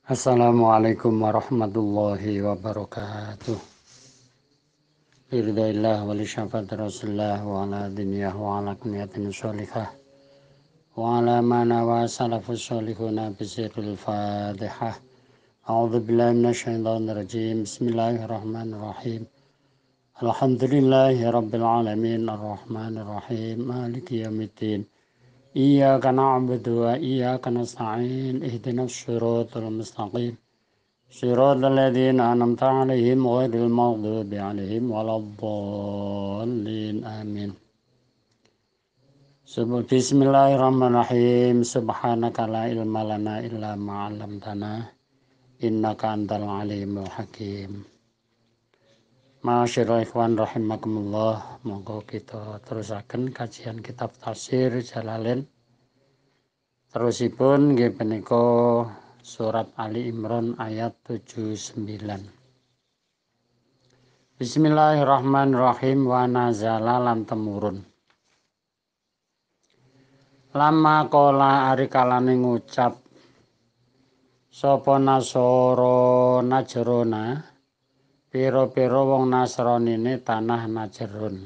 Assalamualaikum warahmatullahi wabarakatuh. Biridhaillah wa li syafati Rasulillah wa ala diniyah wa ala kuniyatin sholihah wa ala mana wa salafus sholihuna bisirul fatihah. A'udzu billahi minasyaitonir rajim. Bismillahirrahmanirrahim. Alhamdulillahi rabbil alamin arrahmanir rahim maliki yaumiddin. Iyyaka na'budu wa iyyaka nasta'in ihdinas siratal mustaqim. صراط الذين أنعمت عليهم غير المغضوب عليهم ولا الضالين آمين. Bismillahirrahmanirrahim. Subhanaka la ilma lana illa ma 'allamtana innaka antal alimul hakim. Ma'asyiral ikhwan rahimakumullah. Monggo kita terusaken kajian kitab tafsir Jalalain. Terusipun nggih punika Surat Ali Imran ayat 79. Bismillahirrahmanirrahim. Wa nazala lan temurun. Lama kola ari kalane ngucap sapa Nasara Najrona pira-pira wong Nasranine tanah Najron.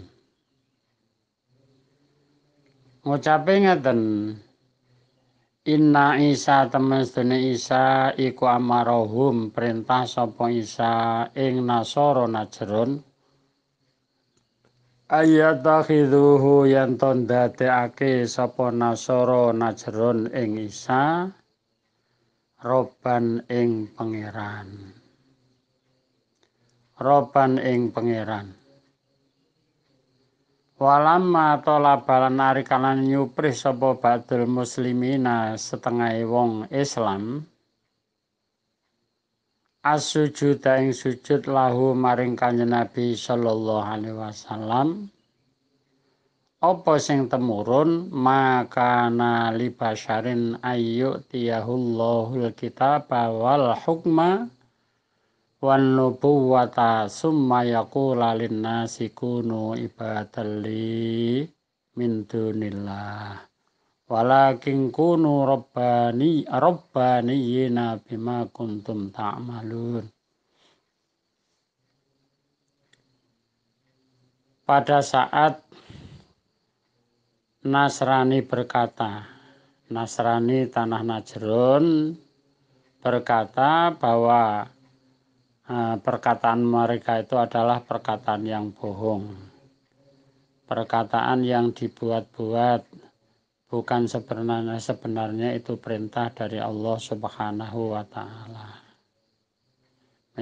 Ngucape ngeten, Inna Isa temestune Isa iku amarahum perintah sapa Isa ing Nasara Najron ayatakhiduhu yen ton dadekake sapa Nasara Najron ing Isa roban ing pangeran. Roban ing pangeran. Walamma talabalan ari kalan nyuprih sapa badul muslimina setengah wong Islam as-sujud ing sujud lahu maring Kanjeng Nabi sallallahu alaihi wasallam apa sing temurun makana li basyarin ayyutiyahul kitaba wal hukma wan nubuwata summa yaqula linnasi kunu ibadalli min dunillah walakin kunu rabbaniyina bima kuntum ta'malun. Pada saat Nasrani berkata, Nasrani tanah Najron berkata bahwa perkataan mereka itu adalah perkataan yang bohong. Perkataan yang dibuat-buat, bukan sebenarnya itu perintah dari Allah Subhanahu wa ta'ala.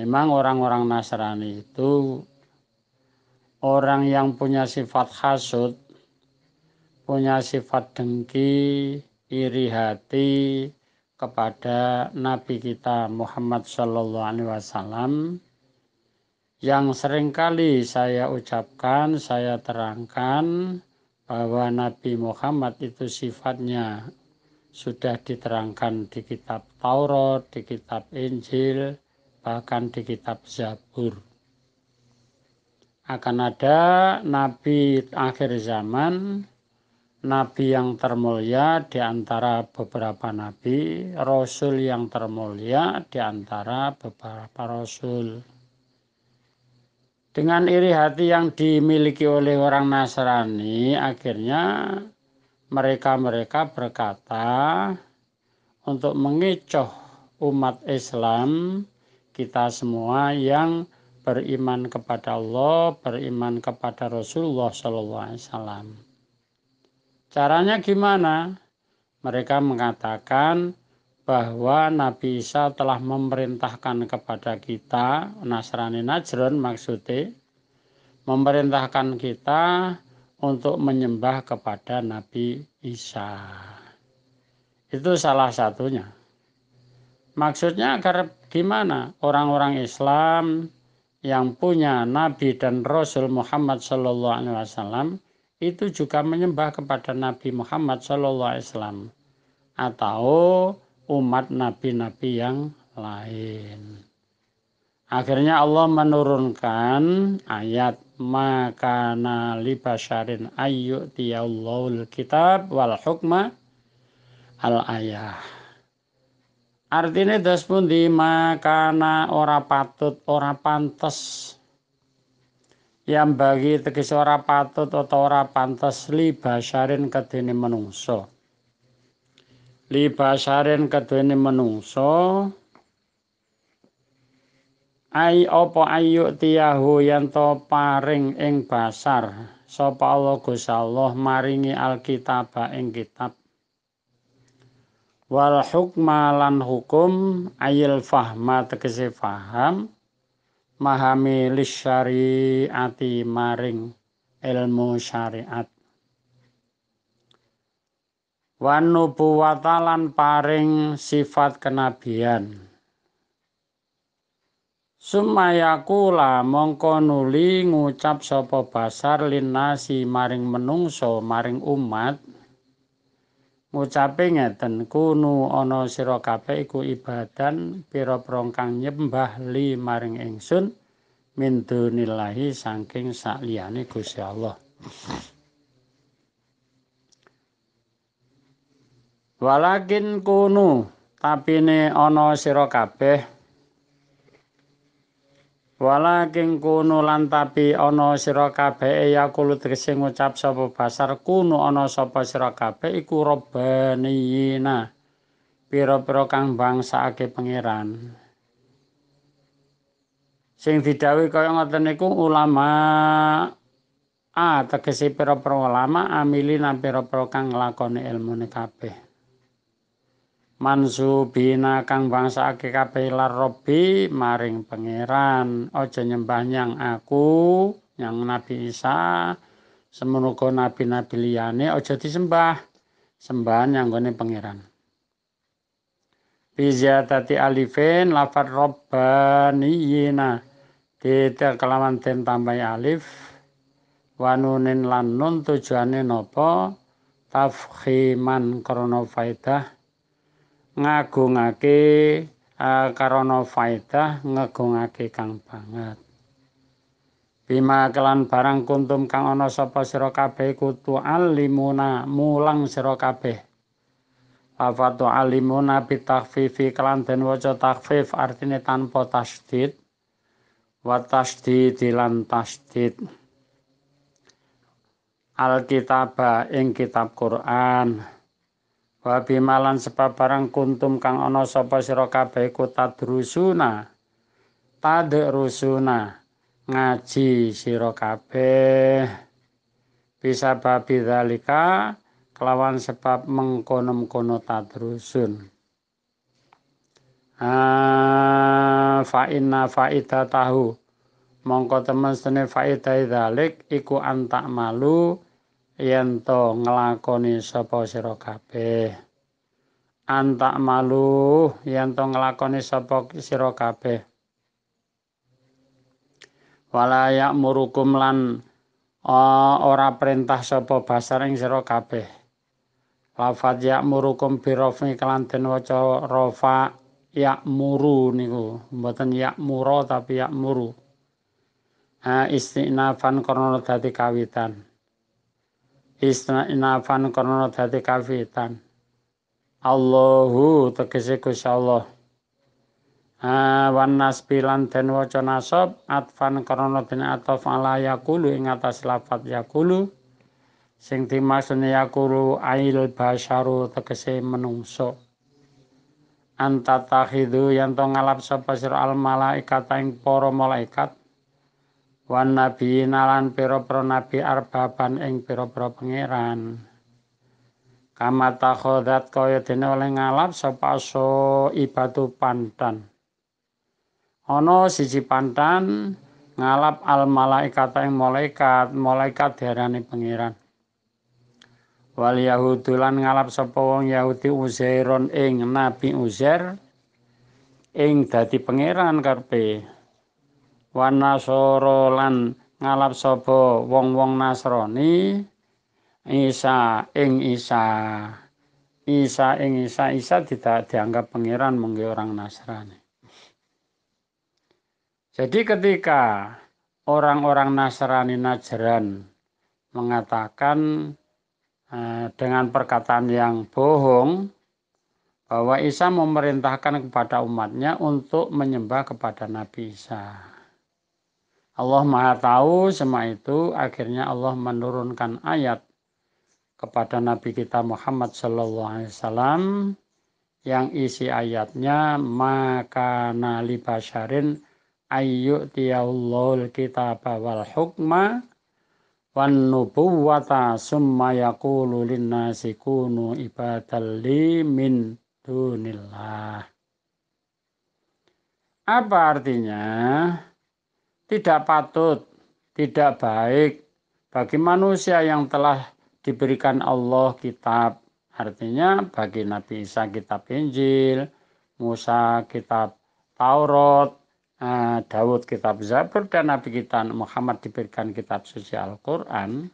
Memang orang-orang Nasrani itu orang yang punya sifat hasud, punya sifat dengki, iri hati kepada Nabi kita Muhammad sallallahu alaihi wasallam yang seringkali saya ucapkan, saya terangkan bahwa Nabi Muhammad itu sifatnya sudah diterangkan di kitab Taurat, di kitab Injil, bahkan di kitab Zabur. Akan ada Nabi akhir zaman, Nabi yang termulia di antara beberapa nabi, Rasul yang termulia di antara beberapa Rasul. Dengan iri hati yang dimiliki oleh orang Nasrani, akhirnya mereka berkata untuk mengecoh umat Islam, kita semua yang beriman kepada Allah, beriman kepada Rasulullah SAW. Caranya gimana? Mereka mengatakan bahwa Nabi Isa telah memerintahkan kepada kita, Nasrani Najron maksudnya, memerintahkan kita untuk menyembah kepada Nabi Isa. Itu salah satunya. Maksudnya agar gimana? Orang-orang Islam yang punya Nabi dan Rasul Muhammad SAW itu juga menyembah kepada Nabi Muhammad SAW atau umat nabi-nabi yang lain. Akhirnya Allah menurunkan ayat makana li basyarin ayyutiyallahul kitab wal hukma al ayah. Artine dos pundi makana ora patut ora pantes. Yang bagi tegese ora patut utawa ora pantes li basyarin kedene menungso. Li basyarin kedene menungso ai apa ayu tiyahu yanto paring ing basar sapa Allah Gusti Allah maringi alkitab ing kitab wal hukma lan hukum ayil fahma tegese faham mahami lisyariati maring ilmu syariat wan nubuwata lan paring sifat kenabian Sumayakula mongko nuli ngucap sapa basar linasi maring menungso maring umat ngucape ngeten kunu ana sira kabeh iku ibadan pira-pira kang nyembah li maring ingsun min dunillahi saking sakliyane Gusti Allah walakin kunu tapine ana sira kabeh Walaking kuno lan tapi ana sira kabeh yaqulu tegese ngucap sapa basar kuno ana sapa sira kabeh iku robbaniyina pira-pira kang bangsake pangeran sing didhawuhi kaya ngoten niku ulama tegese pira-pira ulama amilina pira-pira kang nglakoni ilmune kabeh mansubina kang bangsake kabeh lar Rabbi maring pangeran aja nyembah nyang aku nyang Nabi Isa semono nabi-nabi liyane aja disembah sembahan nyang gone pangeran bizatati alifin lafat robbaniyina dite kelawan den tambahi alif wanunin lan nun tujuane napa tafkhiman krana faedah ngagungake karana faedah ngagungake kang banget bima kelan barang kuntum kang ana sapa sira kabeh kutu alimuna mulang sira kabeh afatu alimuna bitakhfifi kelan den waca takhfif artine tanpa tasdid wa tasdid lan tasdid alkitaba ing kitab Quran wa bimalan sebab barang kuntum kang ana sapa sira kabeh iku tadrusuna ngaji sira kabeh bisa babi dzalika kelawan sebab mengkono-mengkono tadrusun fa inna faidatahu mongko temen stene faedah dzalik iku antak malu yen to nglakoni sapa sira kabeh antak malu yen to nglakoni sapa sira kabeh wala ya'murukum lan ora perintah sapa basar ing sira kabeh lafaz ya'murukum birafni kelan den waca rafa ya'muru niku mboten ya'muro tapi ya'muru istinafan karena dadi kawitan istinafan karena dadi kawitan Allahu tegese Gusti Allah wan nasbilan den waca nasab atfan karena den ataf ala yaqulu ing atas lafaz yaqulu sing dimaksud yaqulu ail basyaru tegese menungso antatakhidu yen to ngalap sapa sira al malaikat ing para malaikat wan nabi nalan pira-pira nabi arbaban ing pira-pira pangeran kama takhodat kaya dene oleh ngalap sapa so ibadu pantan ana siji pantan ngalap al malaikat ing malaikat diarani pangeran wal yahudulan ngalap sapa wong Yahudi Uzairon ing nabi Uzair ing dadi pangeran karepe Wanasoro lan ngalap sapa wong-wong Nasrani Isa ing Isa tidak dianggap pangeran mungkin orang Nasrani. Jadi ketika orang-orang Nasrani Najran mengatakan dengan perkataan yang bohong bahwa Isa memerintahkan kepada umatnya untuk menyembah kepada Nabi Isa. Allah Maha tahu semua itu, akhirnya Allah menurunkan ayat kepada Nabi kita Muhammad SAW yang isi ayatnya maka nali basyarin ayyutiyallahul kitaba wal hukma wan nubuwata summa yaqulu linnasi kunu ibadalli min dunillah. Apa artinya? Tidak patut, tidak baik bagi manusia yang telah diberikan Allah kitab. Artinya bagi Nabi Isa kitab Injil, Musa kitab Taurat, Daud kitab Zabur, dan Nabi kita Muhammad diberikan kitab suci Al-Quran.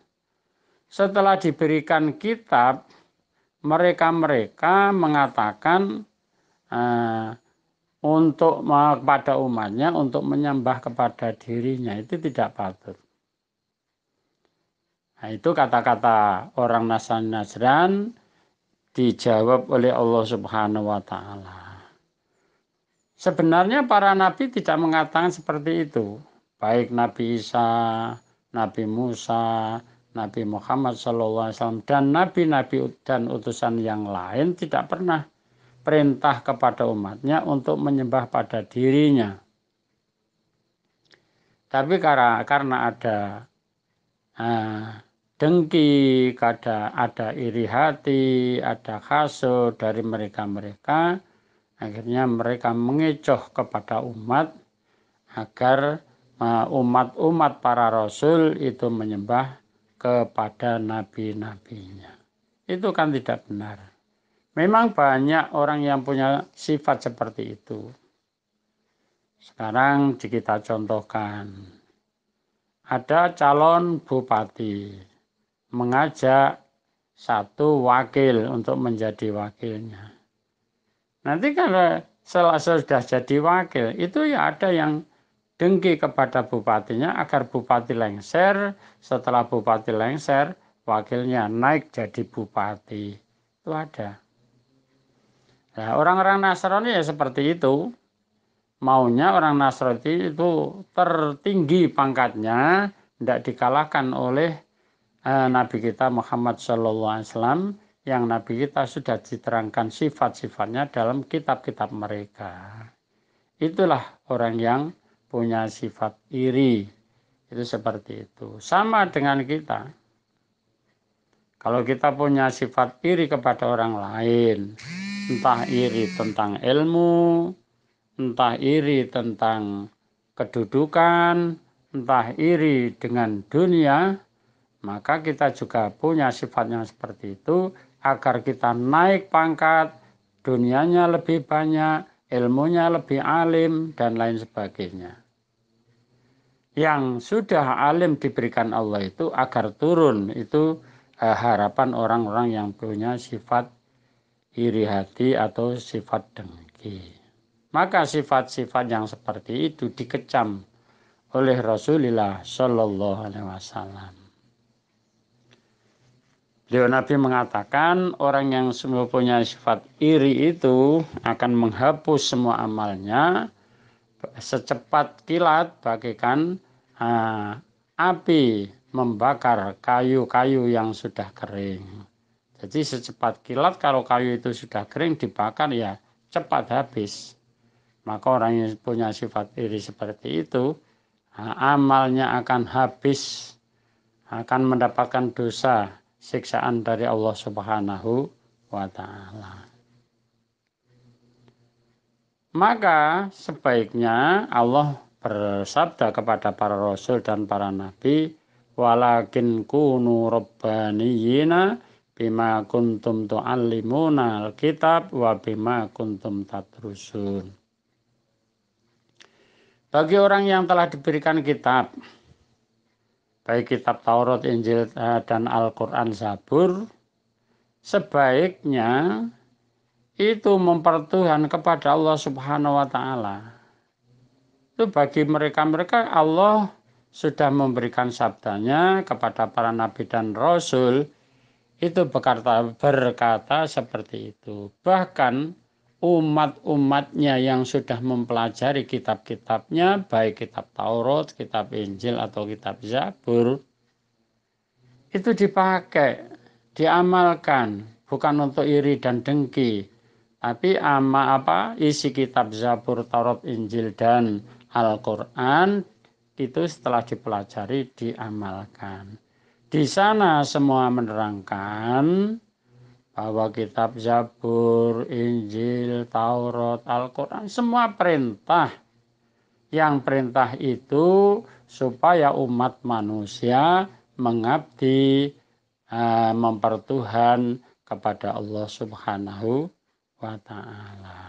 Setelah diberikan kitab, mereka mengatakan untuk kepada umatnya untuk menyembah kepada dirinya itu tidak patut. Nah, itu kata-kata orang Nasran dijawab oleh Allah Subhanahu wa taala. Sebenarnya para nabi tidak mengatakan seperti itu. Baik Nabi Isa, Nabi Musa, Nabi Muhammad SAW dan nabi-nabi dan utusan yang lain tidak pernah perintah kepada umatnya untuk menyembah pada dirinya. Tapi karena ada dengki, ada iri hati, ada hasud dari mereka, akhirnya mereka mengecoh kepada umat agar umat para rasul itu menyembah kepada nabi-nabinya. Itu kan tidak benar. Memang banyak orang yang punya sifat seperti itu. Sekarang kita contohkan. Ada calon bupati mengajak satu wakil untuk menjadi wakilnya. Nanti kalau sudah jadi wakil, itu ya ada yang dengki kepada bupatinya agar bupati lengser. Setelah bupati lengser, wakilnya naik jadi bupati. Itu ada. Nah, orang-orang Nasrani ya seperti itu. Maunya orang Nasrani itu tertinggi pangkatnya, tidak dikalahkan oleh Nabi kita Muhammad SAW, yang Nabi kita sudah diterangkan sifat-sifatnya dalam kitab-kitab mereka. Itulah orang yang punya sifat iri. Itu seperti itu. Sama dengan kita. Kalau kita punya sifat iri kepada orang lain, entah iri tentang ilmu, entah iri tentang kedudukan, entah iri dengan dunia, maka kita juga punya sifat yang seperti itu agar kita naik pangkat, dunianya lebih banyak, ilmunya lebih alim, dan lain sebagainya. Yang sudah alim diberikan Allah itu agar turun, itu harapan orang-orang yang punya sifat iri hati atau sifat dengki. Maka sifat-sifat yang seperti itu dikecam oleh Rasulullah Shallallahu Alaihi Wasallam. Beliau Nabi mengatakan orang yang punya sifat iri itu akan menghapus semua amalnya secepat kilat bagaikan api membakar kayu-kayu yang sudah kering. Jadi secepat kilat kalau kayu itu sudah kering dibakar ya cepat habis. Maka orang yang punya sifat iri seperti itu amalnya akan habis, akan mendapatkan dosa siksaan dari Allah Subhanahu wa ta'ala. Maka sebaiknya Allah bersabda kepada para rasul dan para nabi, walakin kunu rabbaniyina bima kuntum tu'allimuna alkitab wa bima kuntum tadrusun. Bagi orang yang telah diberikan kitab, baik kitab Taurat, Injil, dan Al-Quran Zabur, sebaiknya itu mempertuhan kepada Allah Subhanahu wa ta'ala. Itu bagi mereka Allah sudah memberikan sabdanya kepada para nabi dan rasul, itu berkata seperti itu. Bahkan umat-umatnya yang sudah mempelajari kitab-kitabnya, baik kitab Taurat, kitab Injil, atau kitab Zabur, itu dipakai, diamalkan, bukan untuk iri dan dengki, tapi isi kitab Zabur, Taurat, Injil, dan Al-Quran itu setelah dipelajari, diamalkan. Di sana semua menerangkan bahwa kitab Zabur, Injil, Taurat, Al-Quran semua perintah. Yang perintah itu supaya umat manusia mengabdi, mempertuhan kepada Allah Subhanahu wa Ta'ala.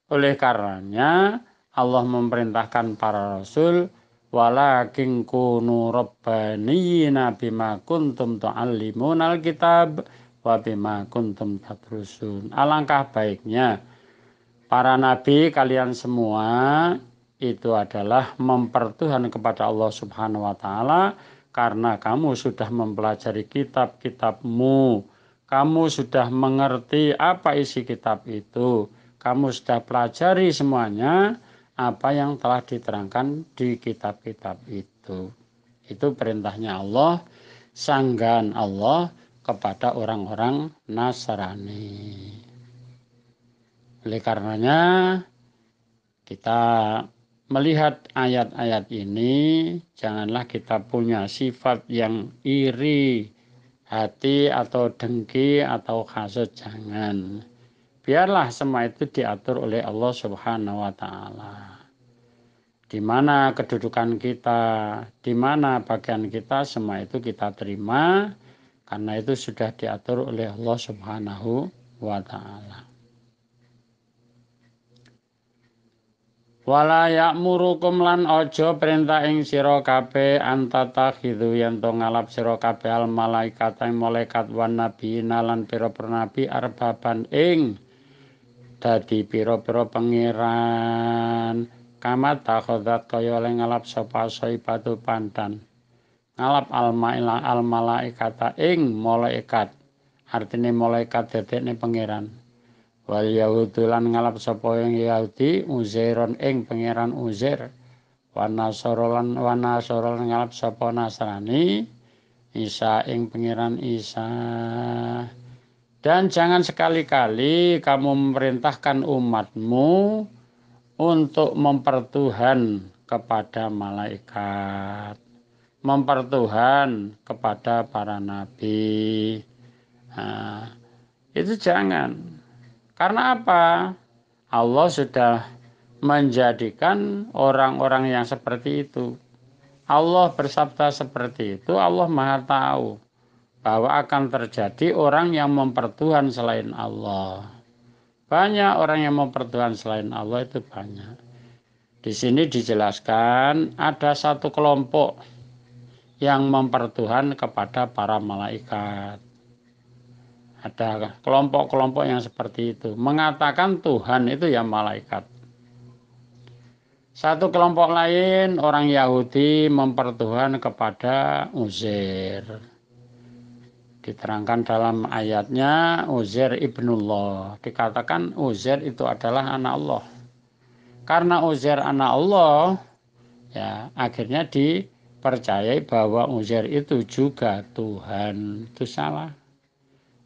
Oleh karenanya Allah memerintahkan para rasul, walakin kunu rabbaniyina bima kuntum tu'allimunal kitab wa bima kuntum tadrusun. Alangkah baiknya para nabi kalian semua itu adalah mempertuhan kepada Allah Subhanahu wa Ta'ala, karena kamu sudah mempelajari kitab-kitabmu, kamu sudah mengerti apa isi kitab itu, kamu sudah pelajari semuanya apa yang telah diterangkan di kitab-kitab itu. Itu perintahnya Allah, sanggahan Allah kepada orang-orang Nasrani. Oleh karenanya kita melihat ayat-ayat ini, janganlah kita punya sifat yang iri hati atau dengki atau hasad, jangan. Biarlah semua itu diatur oleh Allah Subhanahu wa Ta'ala. Di mana kedudukan kita, di mana bagian kita, semua itu kita terima, karena itu sudah diatur oleh Allah Subhanahu wa Ta'ala. Wala ya'murukum lan ojo perintah ing sira kabeh antatakhidhu yen to ngalap sira kabeh al malaikat ing malaikat wan nabiyina lan pira-pira nabi arbaban ing dadi pira-pira pangeran, kamat takhodat kaya oleh ngalap sapa saibatu pandan, ngalap al malaikata ing malaikat, artine malaikat dadekne pangeran. Wal Yahudu lan ngalap sapa ing Yahudi Uzairon ing pangeran Uzair, wa Nasara lan ngalap sapa Nasrani Isa ing pangeran Isa. Dan jangan sekali-kali kamu memerintahkan umatmu untuk mempertuhan kepada malaikat, mempertuhan kepada para nabi. Nah, itu jangan. Karena apa? Allah sudah menjadikan orang-orang yang seperti itu. Allah bersabda seperti itu, Allah Maha tahu bahwa akan terjadi orang yang mempertuhan selain Allah. Banyak orang yang mempertuhan selain Allah, itu banyak. Di sini dijelaskan ada satu kelompok yang mempertuhan kepada para malaikat. Ada kelompok-kelompok yang seperti itu, mengatakan Tuhan itu ya malaikat. Satu kelompok lain orang Yahudi mempertuhan kepada Uzair. Diterangkan dalam ayatnya Uzair ibnullah. Dikatakan Uzair itu adalah anak Allah. Karena Uzair anak Allah, ya akhirnya dipercayai bahwa Uzair itu juga Tuhan. Itu salah.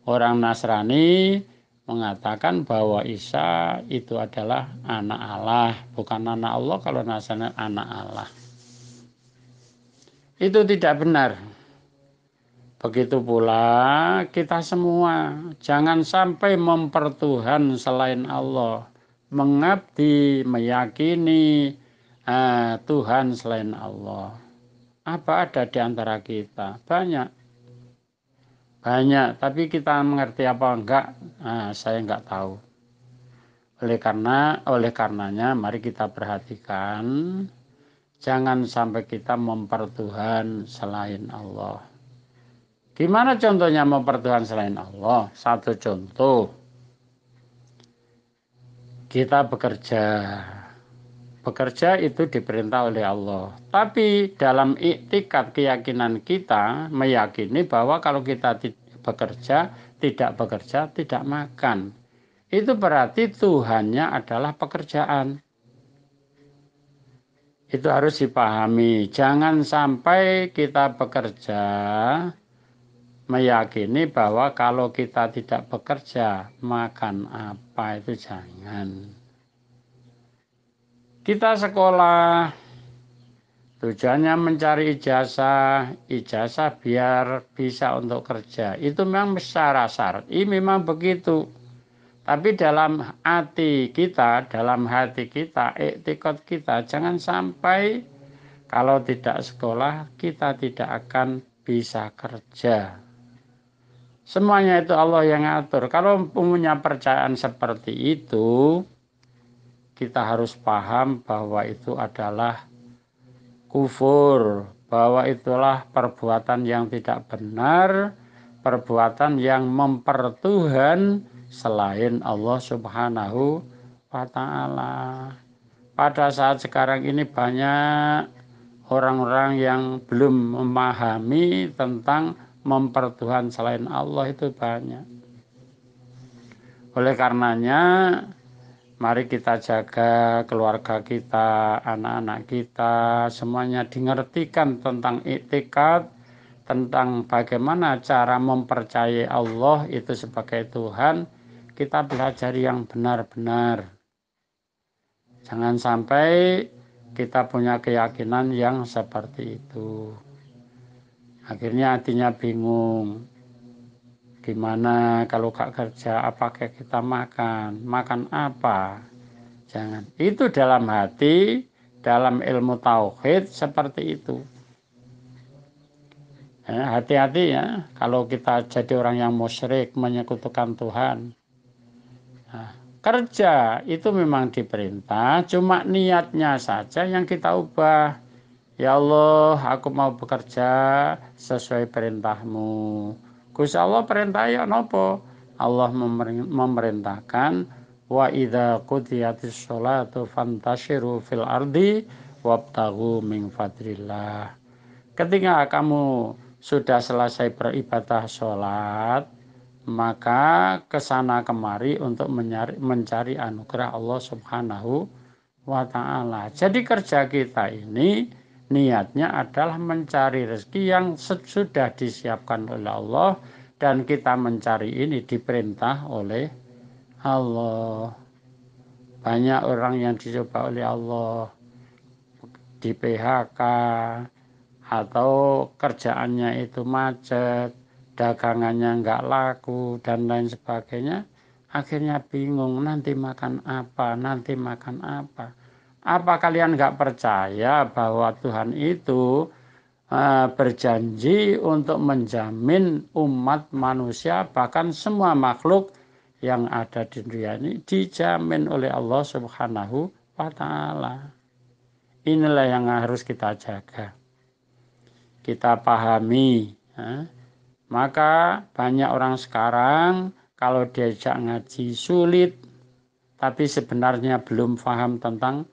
Orang Nasrani mengatakan bahwa Isa itu adalah anak Allah, bukan anak Allah. Kalau Nasrani anak Allah, itu tidak benar. Begitu pula kita semua, jangan sampai mempertuhan selain Allah, mengabdi, meyakini Tuhan selain Allah. Apa ada di antara kita? Banyak, tapi kita mengerti apa enggak? Saya enggak tahu. Oleh karenanya, mari kita perhatikan, jangan sampai kita mempertuhan selain Allah. Gimana contohnya mempertuhan selain Allah? Satu contoh, kita bekerja. Bekerja itu diperintah oleh Allah. Tapi dalam iktikad keyakinan kita meyakini bahwa kalau kita bekerja, tidak bekerja, tidak makan. itu berarti Tuhannya adalah pekerjaan. Itu harus dipahami. Jangan sampai kita bekerja meyakini bahwa kalau kita tidak bekerja, makan apa, itu jangan. Kita sekolah, tujuannya mencari ijazah, ijazah biar bisa untuk kerja. Itu memang syarat syar'i memang begitu. Tapi dalam hati kita, iktikad kita, jangan sampai kalau tidak sekolah, kita tidak akan bisa kerja. Semuanya itu Allah yang ngatur. Kalau punya percayaan seperti itu, kita harus paham bahwa itu adalah kufur, bahwa itulah perbuatan yang tidak benar, perbuatan yang mempertuhan selain Allah Subhanahu wa Ta'ala. Pada saat sekarang ini banyak orang-orang yang belum memahami tentang mempertuhan selain Allah, itu banyak. Oleh karenanya, mari kita jaga keluarga kita, anak-anak kita, semuanya dimengertikan tentang iktikad, tentang bagaimana cara mempercayai Allah itu sebagai Tuhan. Kita belajar yang benar-benar. Jangan sampai kita punya keyakinan yang seperti itu. Akhirnya hatinya bingung. Gimana kalau gak kerja, apakah kita makan? Makan apa? Jangan. Itu dalam hati, dalam ilmu tauhid seperti itu. Hati-hati ya, kalau kita jadi orang yang musyrik, menyekutukan Tuhan. Nah, kerja itu memang diperintah, cuma niatnya saja yang kita ubah. Ya Allah, aku mau bekerja sesuai perintahmu. Gusti Allah perintah ya nopo? Allah memerintahkan wa idza qudiyatis sholatu fantashiru fil ardi wabtaghu min fadlillah. Ketika kamu sudah selesai beribadah sholat, maka kesana kemari untuk mencari anugerah Allah Subhanahu wa Ta'ala. Jadi kerja kita ini niatnya adalah mencari rezeki yang sudah disiapkan oleh Allah, dan kita mencari ini diperintah oleh Allah. Banyak orang yang dicoba oleh Allah, di PHK, atau kerjaannya itu macet, dagangannya nggak laku, dan lain sebagainya. Akhirnya bingung, nanti makan apa, nanti makan apa. Apa kalian nggak percaya bahwa Tuhan itu berjanji untuk menjamin umat manusia, bahkan semua makhluk yang ada di dunia ini dijamin oleh Allah Subhanahu wa Ta'ala. Inilah yang harus kita jaga, kita pahami. Maka banyak orang sekarang kalau diajak ngaji sulit, tapi sebenarnya belum paham tentang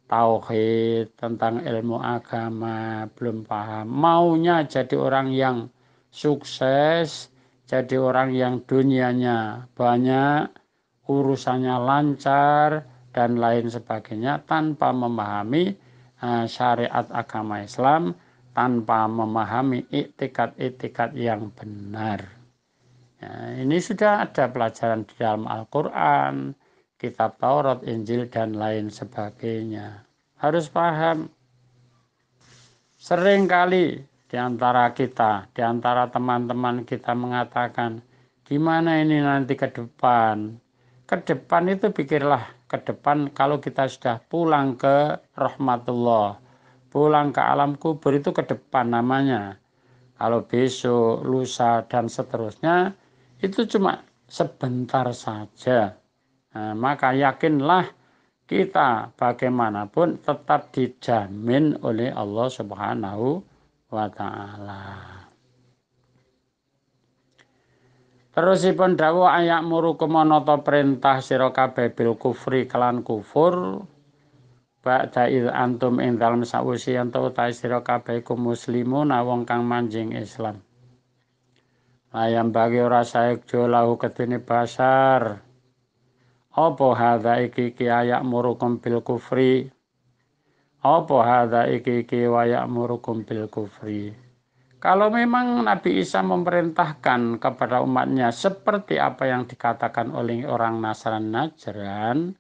tauhid, tentang ilmu agama, belum paham. Maunya jadi orang yang sukses, jadi orang yang dunianya banyak, urusannya lancar, dan lain sebagainya, tanpa memahami syariat agama Islam, tanpa memahami iktikad-iktikad yang benar. Ya, ini sudah ada pelajaran di dalam Al-Quran, kitab Taurat, Injil, dan lain sebagainya. Harus paham. Seringkali di antara kita, di antara teman-teman kita mengatakan, gimana ini nanti ke depan? Ke depan itu pikirlah ke depan kalau kita sudah pulang ke rahmatullah, pulang ke alam kubur, itu ke depan namanya. Kalau besok, lusa, dan seterusnya, itu cuma sebentar saja. Nah, maka yakinlah kita bagaimanapun tetap dijamin oleh Allah Subhanahu wa Ta'ala. Terusipun dawuh ayak murukum anata perintah sira kabeh bil kufri kelan kufur ba'da il antum ing dalem sausi ento utahe sira kabeh iku muslimun wong kang manjing Islam. Ayam bagi ora saekjo lahu ketine basar Apa hadza iki ayak murukum bil kufri? Apa hadza iki wa ya'murukum bil kufri? Kalau memang Nabi Isa memerintahkan kepada umatnya seperti apa yang dikatakan oleh orang Nasrani Najran,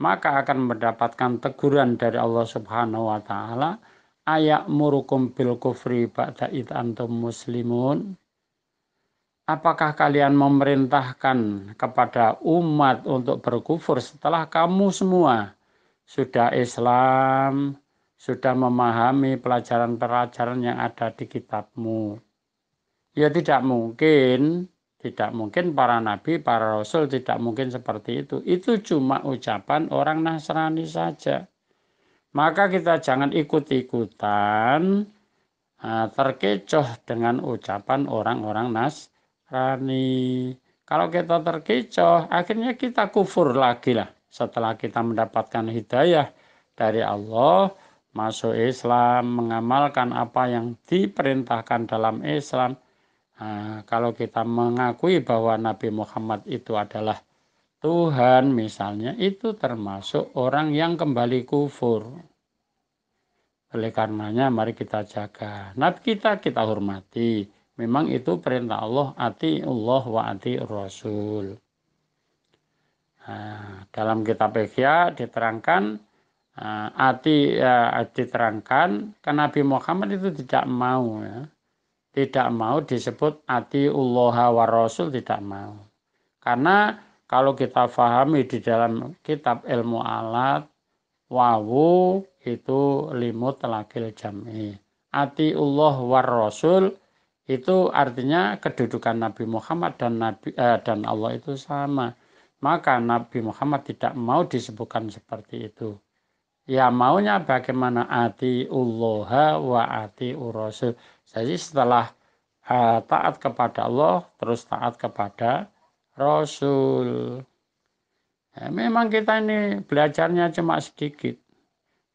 maka akan mendapatkan teguran dari Allah Subhanahu wa taala, ayak murukum bil kufri ba'da id antum muslimun. Apakah kalian memerintahkan kepada umat untuk berkufur setelah kamu semua sudah Islam, sudah memahami pelajaran-pelajaran yang ada di kitabmu? Ya tidak mungkin para nabi, para rasul tidak mungkin seperti itu. Itu cuma ucapan orang Nasrani saja. Maka kita jangan ikut-ikutan terkecoh dengan ucapan orang-orang Nasrani. Kalau kita terkecoh, akhirnya kita kufur lagi lah. Setelah kita mendapatkan hidayah dari Allah, masuk Islam, mengamalkan apa yang diperintahkan dalam Islam. Kalau kita mengakui bahwa Nabi Muhammad itu adalah Tuhan misalnya, itu termasuk orang yang kembali kufur. Oleh karenanya mari kita jaga. Nabi kita hormati. Memang itu perintah Allah, ati Allah wa ati Rasul. Dalam kitab Ihya diterangkan, diterangkan ke Nabi Muhammad itu tidak mau ya. Tidak mau disebut ati Allah wa Rasul, tidak mau. Karena kalau kita pahami di dalam kitab ilmu alat, wawu itu limut lakil jam'i. Atiullah war rasul itu artinya kedudukan Nabi Muhammad dan Allah itu sama. Maka Nabi Muhammad tidak mau disebutkan seperti itu. Ya maunya bagaimana atiullah wa atiur rasul. Jadi setelah taat kepada Allah terus taat kepada Rasul. Ya, memang kita ini belajarnya cuma sedikit.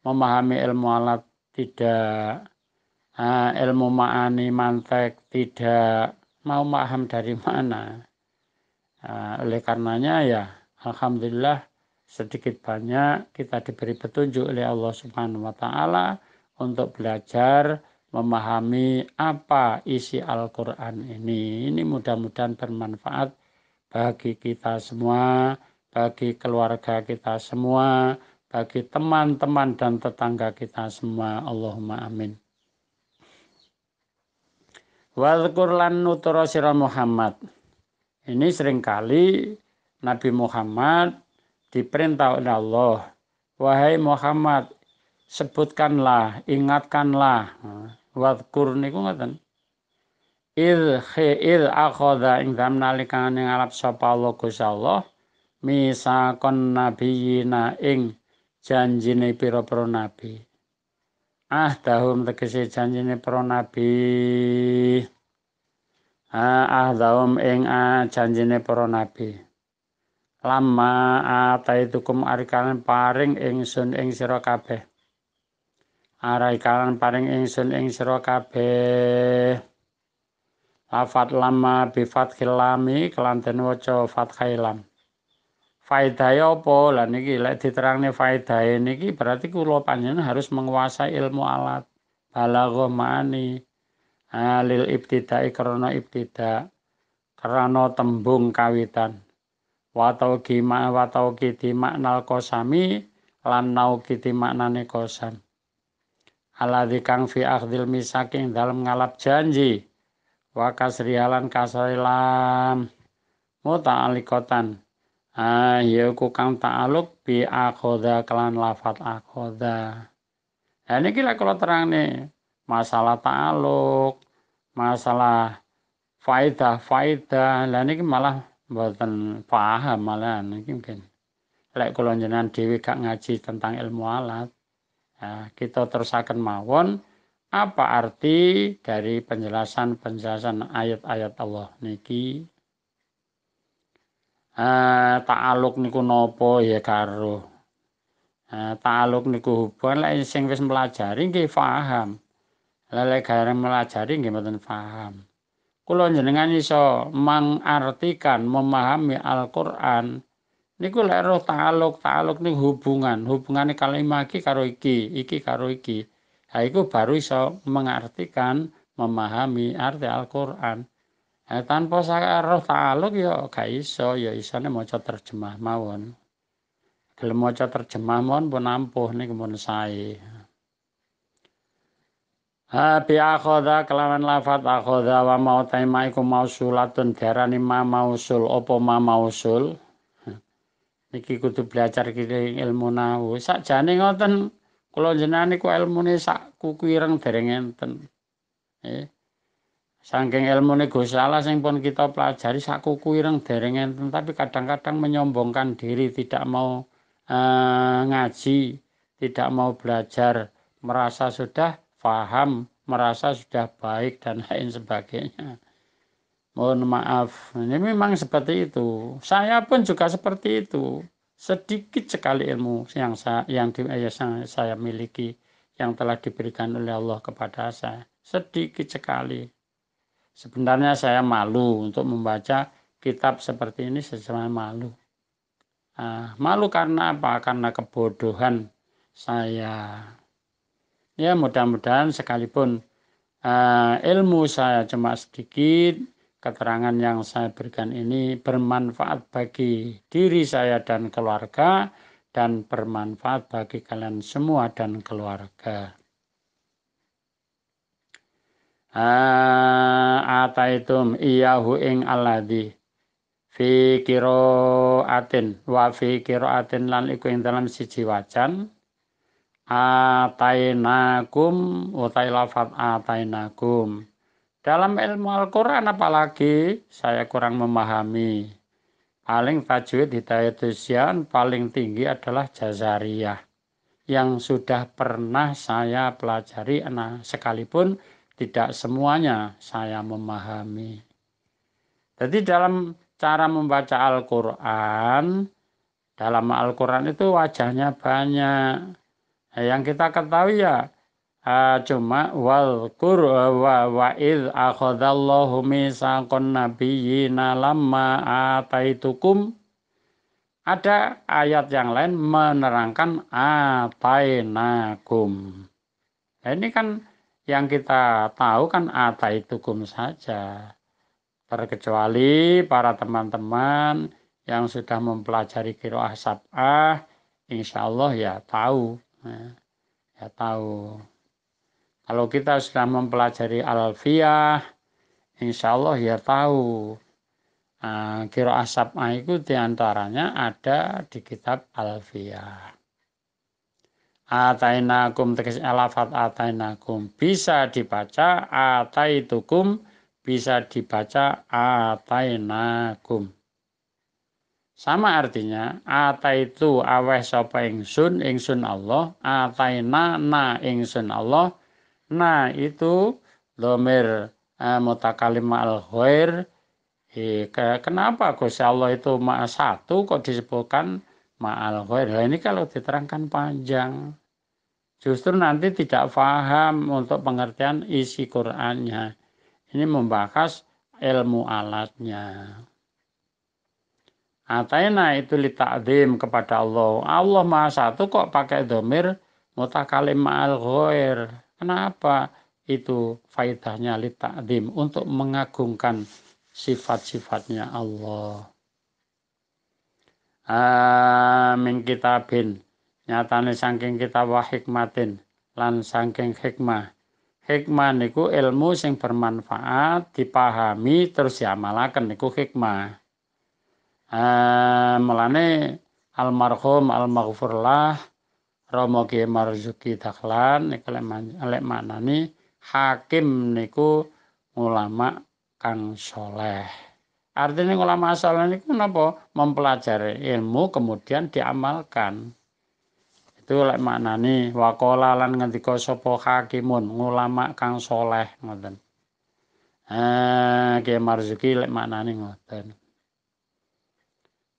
Memahami ilmu alat tidak, ilmu ma'ani mantek tidak, mau paham dari mana. Oleh karenanya ya alhamdulillah sedikit banyak kita diberi petunjuk oleh Allah Subhanahu wa taala untuk belajar memahami apa isi Al-Qur'an ini. Ini mudah-mudahan bermanfaat bagi kita semua, bagi keluarga kita semua, bagi teman-teman dan tetangga kita semua. Allahumma amin. Wadhkur lan nutura sira Muhammad. Ini seringkali Nabi Muhammad diperintah oleh Allah. Wahai Muhammad, sebutkanlah, ingatkanlah. Wadhkur niku ngoten. Il akhadha ing dalem nalikane ngalap sapa Allah Gusti Allah misakon nabiyina ing janjine pira-pira nabi. Dahum tegese janjine para nabi. Dahum ing janjine para nabi. Lama ataitukum arikalan paring ingsun ing sira kabeh. Arikalan paring ingsun ing sira kabeh. Lafat lama bifat khilami kelanten waca fathai lam. Faedahe apa? Lah niki lek diterangne faedahe niki berarti kula panjenengan harus menguasai ilmu alat. Balaghah ma'ani. Lil ibtida'i karena ibtida. Karena tembung kawitan. Wa tauqiti maknal qasami lan nauqiti maknane qasam. Alladzi kang fi akhdil misaking dalem ngalap janji. Wa kasrialan kasrilam muta'alliqatan yaiku kang ta'aluk bi akhoda kelan lafat akhoda. Ini kira kalau terang nih masalah ta'aluk, masalah faidah lah ini malah mboten paham malah niki mungkin lek kula jenengan dhewe gak ngaji tentang ilmu alat. Kita terusaken mawon apa arti dari penjelasan ayat-ayat Allah niki? Ta'aluk niku napa ya karo. Ta'aluk niku hubungan lek sing wis melajari nggih paham. Lek gareng melajari nggih mboten paham. Kula jenengan iso mengartikan, memahami Al-Qur'an Niku lek roh ta'aluk niku hubungane kalimah iki karo iki. Ha iku baru iso mengartikan, memahami arti Al-Qur'an. Tanpa saya roh ta'aluk ya gak iso, ya isone maca terjemah mawon. Gelem maca terjemah mawon pun ampuh niku mun sae. Bi akhadha kelawan lafat akhadha wa mautaima iku mausulatun diarani ma mausul apa ma mausul. Niki kudu belajar kiri ilmu nahu. Sakjane ngoten kula jenengan niku ilmune sak kukuireng dereng enten. Saking ilmune Gusti Allah sing pun kita pelajari sak kukuireng dereng enten, tapi kadang-kadang menyombongkan diri, tidak mau ngaji, tidak mau belajar, merasa sudah paham, merasa sudah baik dan lain sebagainya. Mohon maaf, ini memang seperti itu. Saya pun juga seperti itu. Sedikit sekali ilmu yang saya miliki, yang telah diberikan oleh Allah kepada saya. Sedikit sekali. Sebenarnya saya malu untuk membaca kitab seperti ini, sebenarnya malu. Malu karena apa? Karena kebodohan saya. Ya mudah-mudahan sekalipun ilmu saya cuma sedikit, keterangan yang saya berikan ini bermanfaat bagi diri saya dan keluarga, dan bermanfaat bagi kalian semua dan keluarga. Ataitum iyahu ing alladhi fi qiraatin wa fi qiraatin lan iku ing dalam siji wacan atainakum utai lafat atainakum. Dalam ilmu Al-Qur'an apalagi saya kurang memahami. Paling tajwid hidayatusian paling tinggi adalah jazariyah yang sudah pernah saya pelajari, sekalipun tidak semuanya saya memahami. Jadi dalam cara membaca Al-Qur'an, dalam Al-Qur'an itu wajahnya banyak. Yang kita ketahui ya cuma wa id akhadallahu mitsaqan nabiyyina lamma ataitukum. Ada ayat yang lain menerangkan atainakum. Nah, ini kan yang kita tahu kan ataitukum saja. Terkecuali para teman-teman yang sudah mempelajari qiraah sab'ah, insya Allah ya tahu. Ya tahu. Kalau kita sudah mempelajari Alfiyah, insya Allah ya tahu. Qiraah sab'ah itu diantaranya ada di kitab Alfiyah. Atainakum tegas lafaz atainakum bisa dibaca ataitukum, bisa dibaca atainakum. Sama artinya ataitu aweh sapa ingsun Allah, ataina na ingsun Allah. Nah itu dhamir mutakalim al ghair. Kenapa Gusti Allah itu maha satu kok disebutkan ma'al ghair? Nah, ini kalau diterangkan panjang, justru nanti tidak paham untuk pengertian isi Qur'annya. Ini membahas ilmu alatnya. Ataina itu li ta'zim kepada Allah. Allah maha satu kok pakai dhamir mutakalim ma'al ghair. Kenapa? Itu faedahnya li ta'zim, untuk mengagungkan sifat-sifatnya Allah. Min kitabin, nyatane saking kitab wa hikmatin, lan saking hikmah. Hikmah niku ilmu sing bermanfaat, dipahami terus diamalaken niku hikmah. Mulane almarhum almaghfurlah Romo Ki Marzuki Dahlan niku lek maknani hakim niku ulama kang soleh. Artinya ulama soleh niku napa? Mempelajari ilmu kemudian diamalkan. Itu lek maknani waqala lan ngendika sapa hakimun ulama kang soleh ngoten. Ki Marzuki lek maknani ngoten.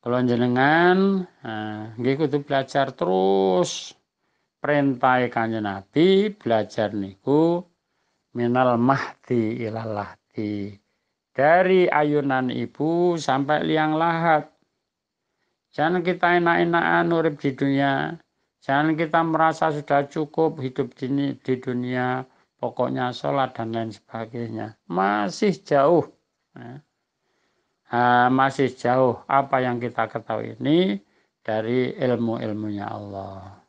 Kalau jenengan nggih kudu belajar terus. Perintah Kanjeng Nabi belajar niku minal mahdi ilal lahdi. Dari ayunan ibu sampai liang lahat. Jangan kita enak-enakan urip di dunia. Jangan kita merasa sudah cukup hidup di dunia. Pokoknya sholat dan lain sebagainya. Masih jauh. Masih jauh apa yang kita ketahui ini dari ilmu-ilmunya Allah.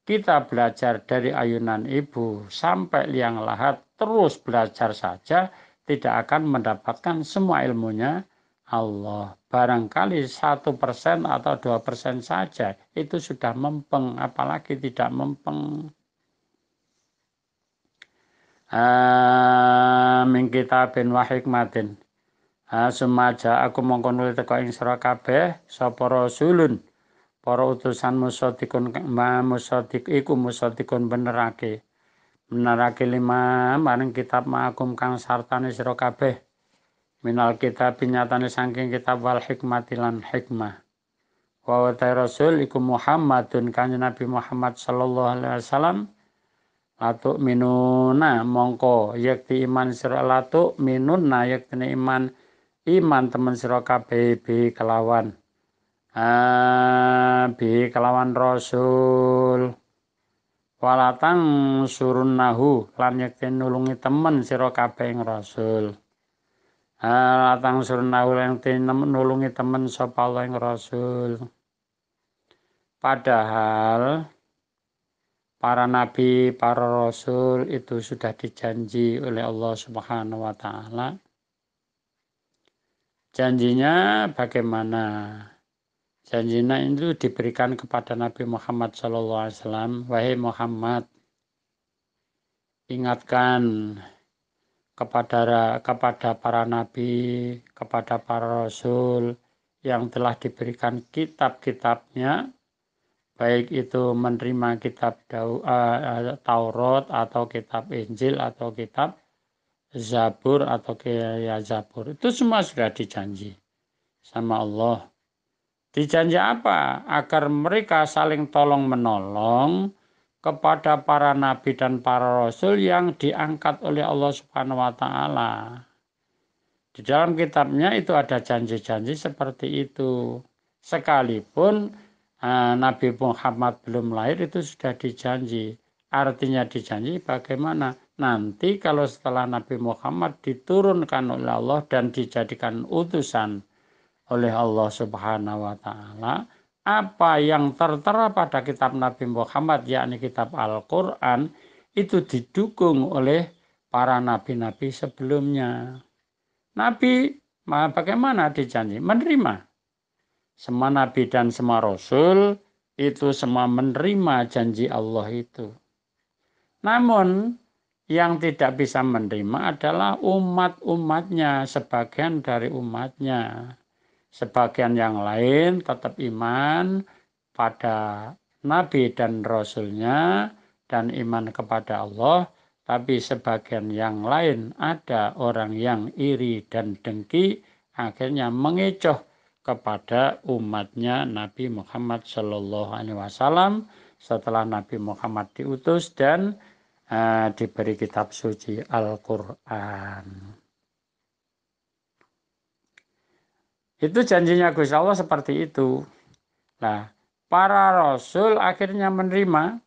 Kita belajar dari ayunan ibu sampai liang lahat, terus belajar saja, tidak akan mendapatkan semua ilmunya Allah. Barangkali 1% atau 2% saja, itu sudah mempeng, apalagi tidak mempeng. Min kitabin wa hikmatin. Sumaja aku mongko nuli teko ing sira kabeh sapa rasulun. Para utusan musadikun musadik iku musadikun benerake lima maring kitab ma'akum kang sartane sira kabeh minal kitab nyatane saking kitab wal hikmatilan hikmah wa rasul iku Muhammadun kanjeng Nabi Muhammad sallallahu alaihi wasallam latuk minuna mongko yakti iman sira latuk minuna yakti iman temen sira kabeh bi kelawan bi kelawan rasul walatang surunnahu lan yakti nulungi temen sira kabeh ing rasul latang surunnahu lan yakti nulungi temen sapa Allah ing rasul padahal para nabi para rasul itu sudah dijanji oleh Allah Subhanahu wa taala. Janjinya bagaimana? Janjinya itu diberikan kepada Nabi Muhammad SAW. Wahai Muhammad, ingatkan kepada para nabi, kepada para rasul yang telah diberikan kitab-kitabnya, baik itu menerima kitab Taurat atau kitab Injil atau kitab Zabur atau Zabur. Itu semua sudah dijanji sama Allah. Dijanji apa? Agar mereka saling tolong-menolong kepada para nabi dan para rasul yang diangkat oleh Allah Subhanahu wa taala. Di dalam kitabnya itu ada janji-janji seperti itu. Sekalipun Nabi Muhammad belum lahir itu sudah dijanji. Artinya dijanji bagaimana? Nanti kalau setelah Nabi Muhammad diturunkan oleh Allah dan dijadikan utusan oleh Allah Subhanahu wa taala, apa yang tertera pada kitab Nabi Muhammad yakni kitab Al-Qur'an itu didukung oleh para nabi-nabi sebelumnya. Nabi bagaimana dijanji? Menerima. Semua nabi dan semua rasul itu semua menerima janji Allah itu. Namun yang tidak bisa menerima adalah umat-umatnya, sebagian dari umatnya. Sebagian yang lain tetap iman pada Nabi dan Rasulnya dan iman kepada Allah. Tapi sebagian yang lain ada orang yang iri dan dengki akhirnya mengecoh kepada umatnya Nabi Muhammad SAW setelah Nabi Muhammad diutus dan diberi kitab suci Al-Quran. Itu janjinya Gusti Allah seperti itu. Nah, para rasul akhirnya menerima.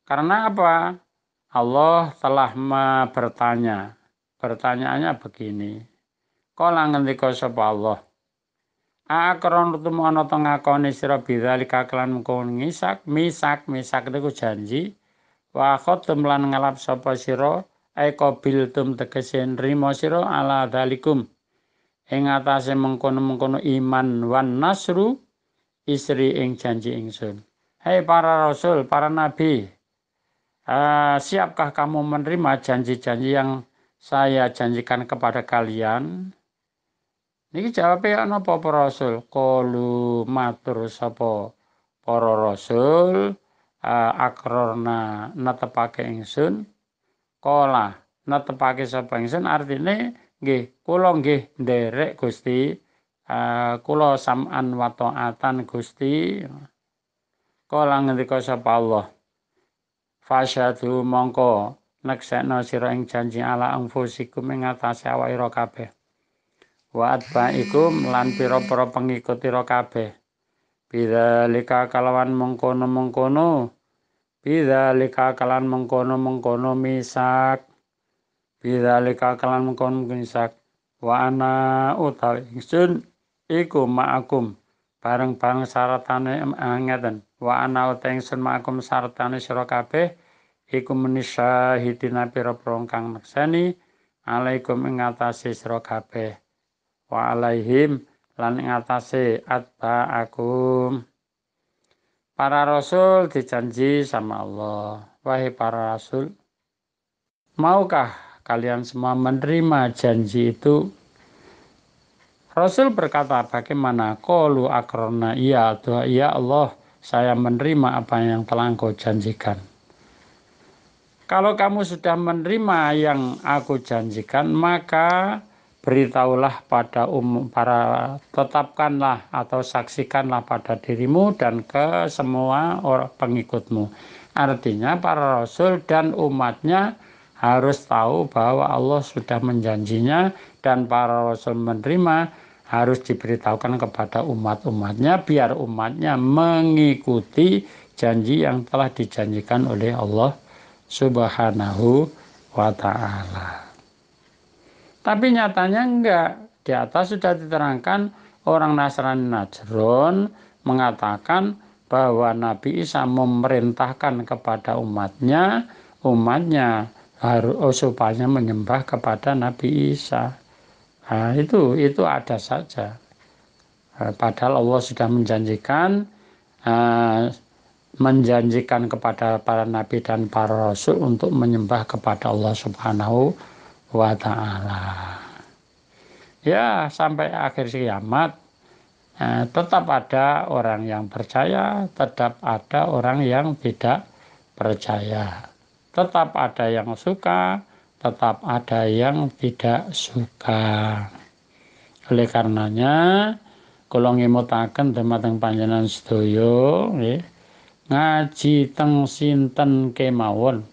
Karena apa? Allah telah bertanya. Pertanyaannya begini. Kala ngendika sapa Allah. Akron tumu ana to ngakoni sira bidzalika kelan mengkon misak niku janji. Wa khatum lan ngalap sapa sira qabil tum tegese nrimo sira ala dzalikum. Ing atase mengkono-mengkono iman wan nasru istri ing janji ingsun. Hei para rasul, para nabi, siapkah kamu menerima janji-janji yang saya janjikan kepada kalian? Niki jawabnya napa para rasul? Qalu matur sapa para rasul akrorna netepake ingsun. Qala netepake sapa ingsun artine nggih, kula nggih nderek Gusti. Kula sam'an wa ta'atan Gusti. Kala ngendika sapa Allah. Fasyadu mongko neksekno sira ing janji ala anfusikum ing atase awake kabeh. Wa atbaikum lan pira-pira pengikut ira kabeh. bidzalika kalawan mengkono-mengkono, bidzalika kalawan mengkono-mengkono misak, bidzalika kalawan mengkono misak, wa ana utawi ingsun iku ma'akum bareng-bareng syaratane ngeten, wa ana utawi ingsun ma'akum syaratane sira kabeh iku menisyahidina pira-pira kang naksani alaikum ing atase sira kabeh wa alaihim lan ing atase atba'akum. Para rasul dijanji sama Allah, wahai para rasul, maukah kalian semua menerima janji itu? Rasul berkata, bagaimana? Qalu aqrarna, iya Tuhan, ya Allah, saya menerima apa yang telah Engkau janjikan. Kalau kamu sudah menerima yang aku janjikan, maka beritahulah pada tetapkanlah atau saksikanlah pada dirimu dan ke semua orang pengikutmu. Artinya para rasul dan umatnya harus tahu bahwa Allah sudah menjanjinya dan para rasul menerima, harus diberitahukan kepada umat-umatnya biar umatnya mengikuti janji yang telah dijanjikan oleh Allah Subhanahu wa ta'ala. Tapi nyatanya enggak. Di atas sudah diterangkan orang Nasrani Najran mengatakan bahwa Nabi Isa memerintahkan kepada umatnya harus supaya menyembah kepada Nabi Isa. Nah, itu ada saja. Padahal Allah sudah menjanjikan kepada para nabi dan para rasul untuk menyembah kepada Allah Subhanahu wa ta'ala. Ya, sampai akhir kiamat tetap ada orang yang percaya, tetap ada orang yang tidak percaya. Tetap ada yang suka, tetap ada yang tidak suka. Oleh karenanya kula ngemutaken dumateng panjenengan sedaya nggih, ngaji teng sinten kemawon,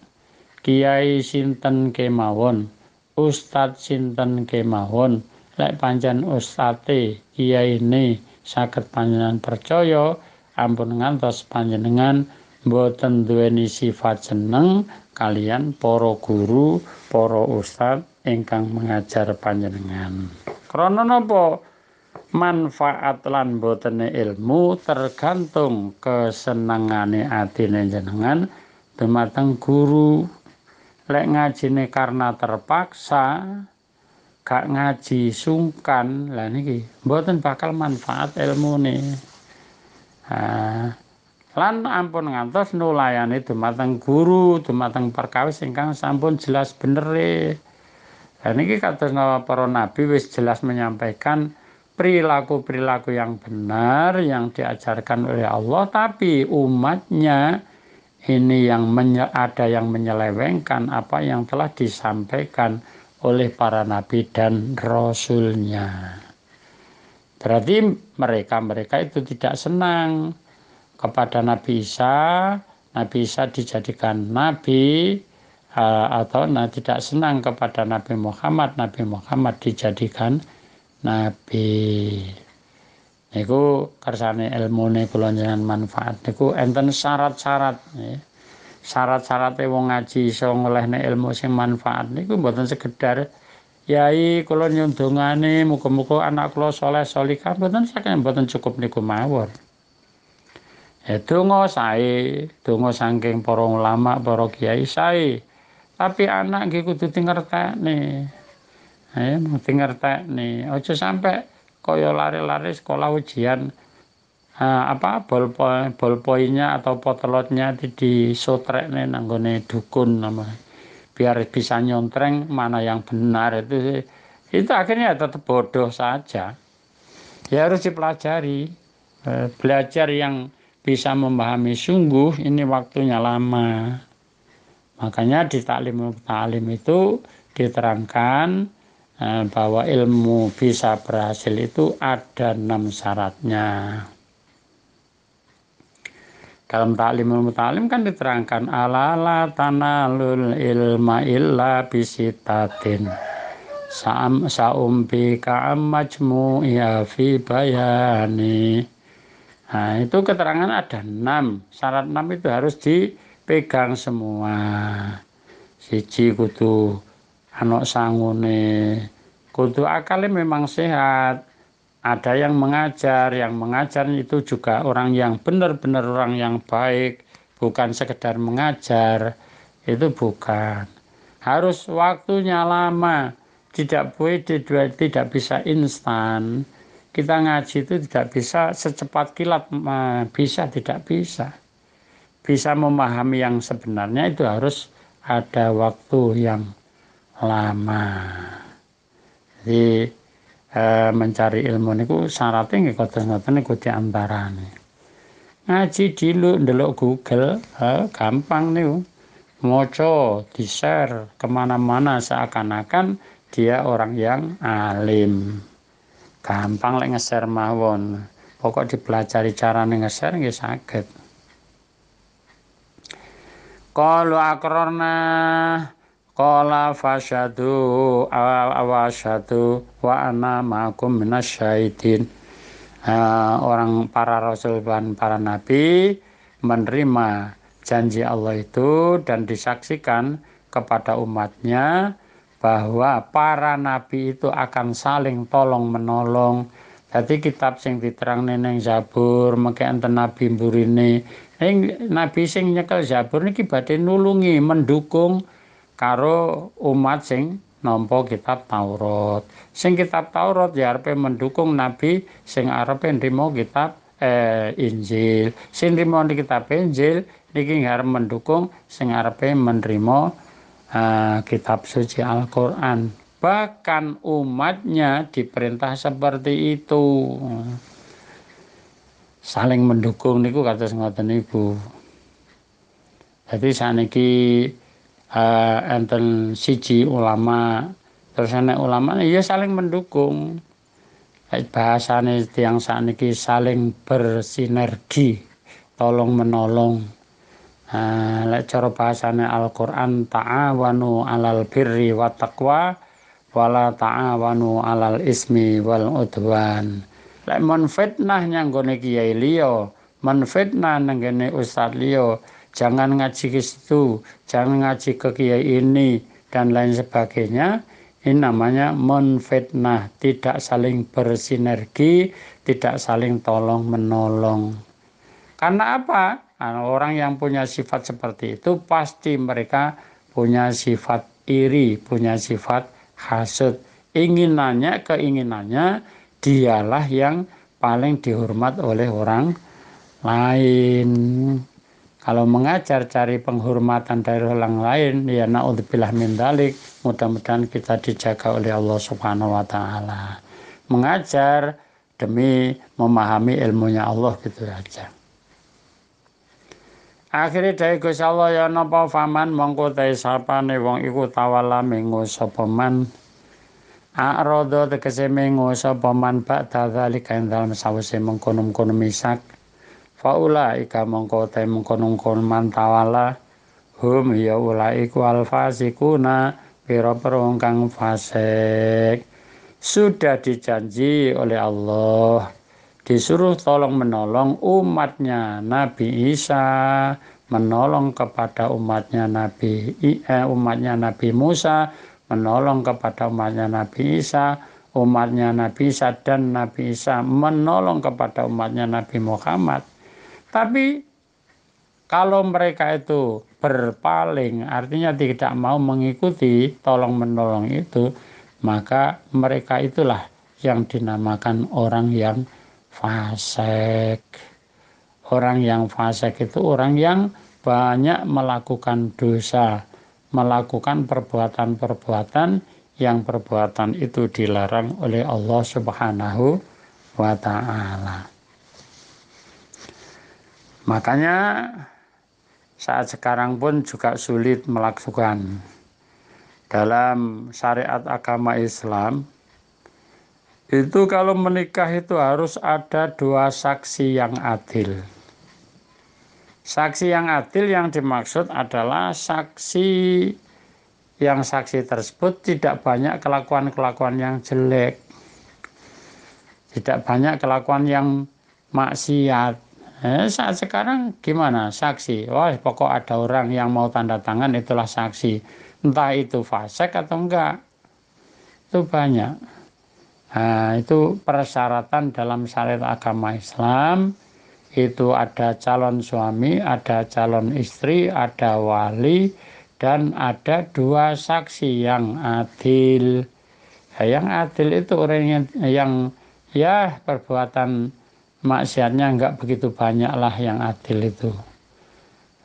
kiai sinten kemawon, ustad sinten kemawon, lek pancen ustate kiyaine saged panjenengan percaya, ampun ngantos panjenengan mboten duweni sifat seneng kalian para guru, para ustad ingkang mengajar panjenengan. Krana napa? Manfaat lan botene ilmu tergantung kesenengane atine jenengan dumateng guru. Lek ngajine karena terpaksa, gak ngaji sungkan, lah niki mboten bakal manfaat ilmune. Lan ampun ngantos nulayani dumateng guru, dumateng perkawis ingkang sampun jelas benere. Dan ini kados para nabi wis jelas menyampaikan perilaku-perilaku yang benar yang diajarkan oleh Allah, tapi umatnya ini yang ada yang menyelewengkan apa yang telah disampaikan oleh para nabi dan rasulnya. Berarti mereka itu tidak senang kepada Nabi Isa. Nabi Isa dijadikan nabi, atau tidak senang kepada Nabi Muhammad dijadikan nabi. Niku kersane ilmune kula njenengan manfaat niku enten syarat-syarat nggih. Syarat-syarate wong ngaji iso ngolehne ilmu sing manfaat niku mboten sekedar yai kula nyuwun dongane muga-muga anak kula saleh salihah, mboten cukup niku mawon. Donga sae, donga saking para ulama, para kiai sae. Tapi anak nggih kudu tingertekne. Tingertekne. Aja sampai kaya lari-lari sekolah ujian ballpoint-nya atau potelotnya disotrekne nanggone dukun namanya. Biar bisa nyontreng mana yang benar itu akhirnya tetap bodoh saja. Ya harus dipelajari. Belajar yang bisa memahami sungguh ini waktunya lama. Makanya di taklim itu diterangkan bahwa ilmu bisa berhasil itu ada 6 syaratnya. Dalam taklim kan diterangkan ala tanalul ilma illa bisitatin sa'umbi ka'am majmu'iya fi bayani Nah, itu keterangan ada 6. Syarat 6 itu harus dipegang semua. Siji kudu anak sangune, kudu akalnya memang sehat. Ada yang mengajar itu juga orang yang benar-benar orang yang baik, bukan sekedar mengajar, itu bukan. Harus waktunya lama, tidak boleh tidak bisa instan. Kita ngaji itu tidak bisa secepat kilat, bisa tidak bisa. Bisa memahami yang sebenarnya itu harus ada waktu yang lama. Jadi mencari ilmu niku syaratnya nggih ngoten niku diantarane. Ngaji dulu ndelok Google, gampang niku. Maca, di-share kemana-mana seakan-akan dia orang yang alim. Gampang lek nge-share mawon. Pokok dipelajari carane nge-share nggih saged. Qalu akrarna qala fasyadu awashadu wa ana ma'akum minasyaitin. Orang para rasul dan para nabi menerima janji Allah itu dan disaksikan kepada umatnya bahwa para nabi itu akan saling tolong menolong. Jadi kitab sing diterang neng Zabur mengke enten nabi mburine nabi sing nyekel Zabur niki badhe nulungi mendukung karo umat sing nampa kitab Taurat. Sing kitab Taurat ya arepe mendukung nabi sing arepe nrimo kitab Injil. Sing nrimo kitab Injil niki arep mendukung sing arepe menerima kitab suci Al-Qur'an. Bahkan umatnya diperintah seperti itu. Saling mendukung niku kados ngoten niku. Jadi saniki enten siji ulama terus ana ulama ya saling mendukung. Bahasane tiyang sakniki saling bersinergi, tolong menolong. Lek cara bahasane Al-Qur'an ta'awanu 'alal birri wat taqwa wala ta'awanu 'alal ismi wal udwan. Lek men fitnah nyanggone kiai liya, men fitnah nanggone ustaz liya, jangan ngaji ke situ, jangan ngaji ke kiai ini dan lain sebagainya. Ini namanya menfitnah, tidak saling bersinergi, tidak saling tolong menolong. Karena apa? Orang yang punya sifat seperti itu pasti mereka punya sifat iri, punya sifat hasud. Keinginannya dialah yang paling dihormat oleh orang lain. Kalau mengajar cari penghormatan dari orang lain, ya naudzubillah min dzalik, mudah-mudahan kita dijaga oleh Allah Subhanahu wa taala. Mengajar demi memahami ilmunya Allah gitu aja. Akhire dai Gusti Allah ya napa faman mongko ta sapane wong iku tawala mengo sapa man. A'radha tegese mengo sapa man ba'da dzalika ing dalem sawise mengkono-kono misak. Faula ika mongko ta mengkono-kono man tawala hum ya ulaiku alfasikuna pira-pira kang fasik. Sudah dijanji oleh Allah disuruh tolong menolong umatnya Nabi Isa, menolong kepada umatnya Nabi Musa, menolong kepada umatnya Nabi Isa, umatnya Nabi Isa dan Nabi Isa menolong kepada umatnya Nabi Muhammad. Tapi kalau mereka itu berpaling, artinya tidak mau mengikuti tolong menolong itu, maka mereka itulah yang dinamakan orang yang fasik. Orang yang fasik itu orang yang banyak melakukan dosa, melakukan perbuatan-perbuatan yang perbuatan itu dilarang oleh Allah Subhanahu wa ta'ala. Makanya saat sekarang pun juga sulit melakukan. Dalam syariat agama Islam itu kalau menikah itu harus ada 2 saksi yang adil. Saksi yang adil yang dimaksud adalah saksi tersebut tidak banyak kelakuan-kelakuan yang jelek. Tidak banyak kelakuan yang maksiat. Saat sekarang gimana saksi? Wah, pokok ada orang yang mau tanda tangan itulah saksi. Entah itu fasik atau enggak. Itu banyak. Nah, itu persyaratan dalam syariat agama Islam. Itu ada calon suami, ada calon istri, ada wali, dan ada dua saksi yang adil. Yang adil itu orang yang ya perbuatan maksiatnya enggak begitu banyak lah yang adil itu.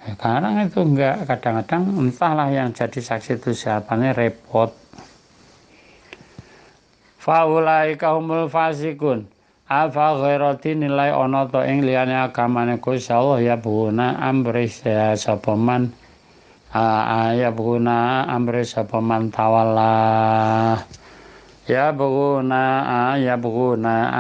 Sekarang itu enggak, kadang-kadang entahlah yang jadi saksi itu siapanya repot. Faulaika humul fasikun. Afa ghairati nilai ana ta ing liyane agamane Gusti Allah ya buna amris ya sapa man ya buna amris sapa man tawalla ya buna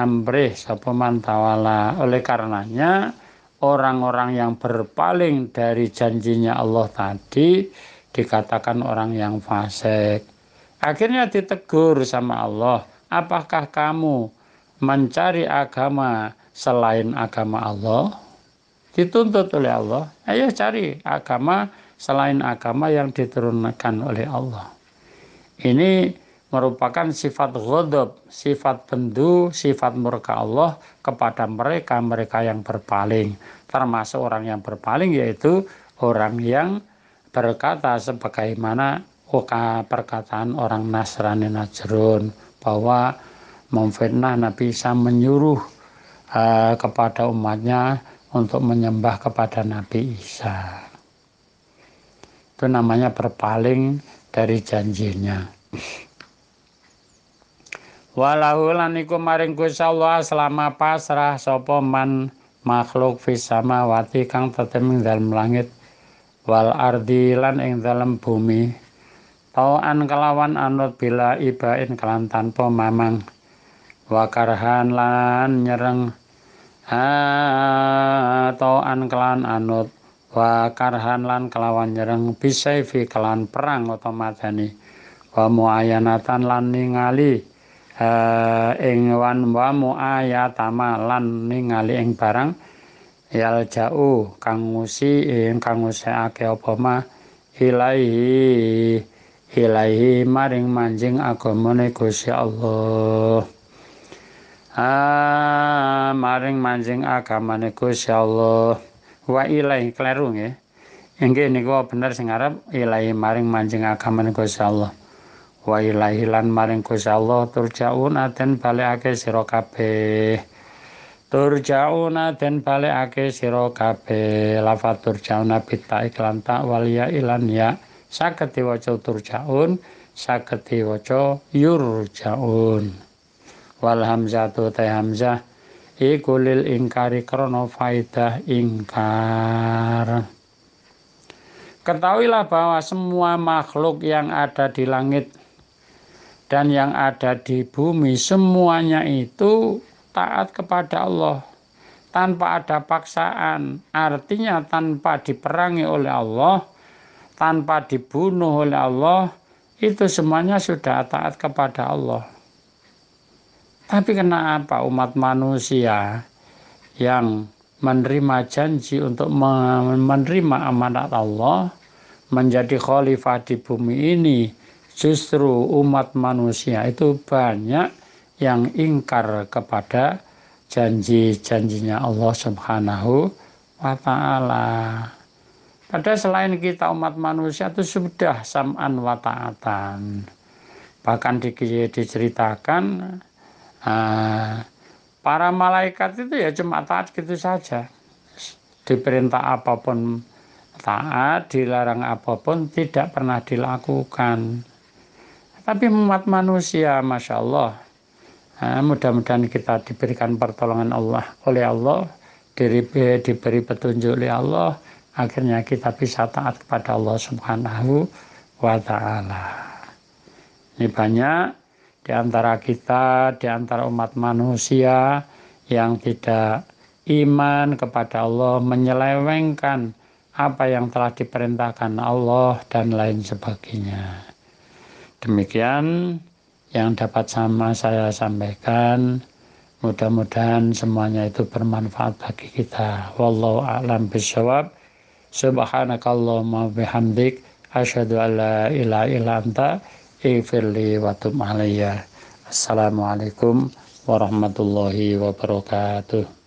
amris sapa man tawalla. Oleh karenanya orang-orang yang berpaling dari janjinya Allah tadi dikatakan orang yang fasik. Akhirnya ditegur sama Allah, apakah kamu mencari agama selain agama Allah? Dituntut oleh Allah, ayo cari agama selain agama yang diturunkan oleh Allah. Ini merupakan sifat ghadab, sifat bendu, sifat murka Allah kepada mereka yang berpaling. Termasuk orang yang berpaling yaitu orang yang berkata sebagaimana perkataan orang Nasrani Najrun bahwa memfitnah Nabi Isa menyuruh kepada umatnya untuk menyembah kepada Nabi Isa. Itu namanya berpaling dari janjinya. Walahu lan iku maring Gusti Allah selama pasrah sapa man makhluk fis samawati kang tetep ing dalem langit wal ardi lan ing dalem bumi. Tauan kelawan anut bila ibain kelan tanpa mamang wakarhan lan nyereng tauan kelan anut wakarhan lan kelawan nyereng bisaifi kelan perang otomatani wa muayanatan lan ningali ing wan wa muayatama lan ningali ing barang yal jauh kang ngusiake apa mah ilahi maring manjing agamane Gusti Allah. Maring manjing agamane Gusti Allah. Wa ilahi kleru nggih. Inggih niku bener sing arep ilahi maring manjing agamane Gusti Allah. Wa ilahi lan maring Gusti Allah turjaun aden balekake sira kabeh. Turjauna den balekake sira kabeh. Lafaz turjauna bita iklan ta waliya ilan ya. Saged diwaca turjaun, saged diwaca yurjaun. Wal hamzatu ta hamzah iku lil ingkari krana faidah ingkar. Ketahuilah bahwa semua makhluk yang ada di langit dan yang ada di bumi semuanya itu taat kepada Allah tanpa ada paksaan, artinya tanpa diperangi oleh Allah, tanpa dibunuh oleh Allah, itu semuanya sudah taat kepada Allah. Tapi kenapa umat manusia yang menerima janji untuk menerima amanat Allah, menjadi khalifah di bumi ini, justru umat manusia itu banyak yang ingkar kepada janji-janjinya Allah Subhanahu wa ta'ala. Padahal selain kita umat manusia itu sudah sam'an wa ta'atan. Bahkan diceritakan para malaikat itu ya cuma taat gitu saja. Diperintah apapun taat, dilarang apapun tidak pernah dilakukan. Tapi umat manusia, Masya Allah, mudah-mudahan kita diberikan pertolongan Allah oleh Allah, diberi petunjuk oleh Allah, akhirnya kita bisa taat kepada Allah Subhanahu wa ta'ala. Ini banyak di antara kita, di antara umat manusia yang tidak iman kepada Allah, menyelewengkan apa yang telah diperintahkan Allah dan lain sebagainya. Demikian yang dapat saya sampaikan. Mudah-mudahan semuanya itu bermanfaat bagi kita. Wallahu a'lam bishawab. Subhanakallahumma bihamdik asyhadu an la ilaha illa anta ighfirli wa tub alayya. Assalamualaikum warahmatullahi wabarakatuh.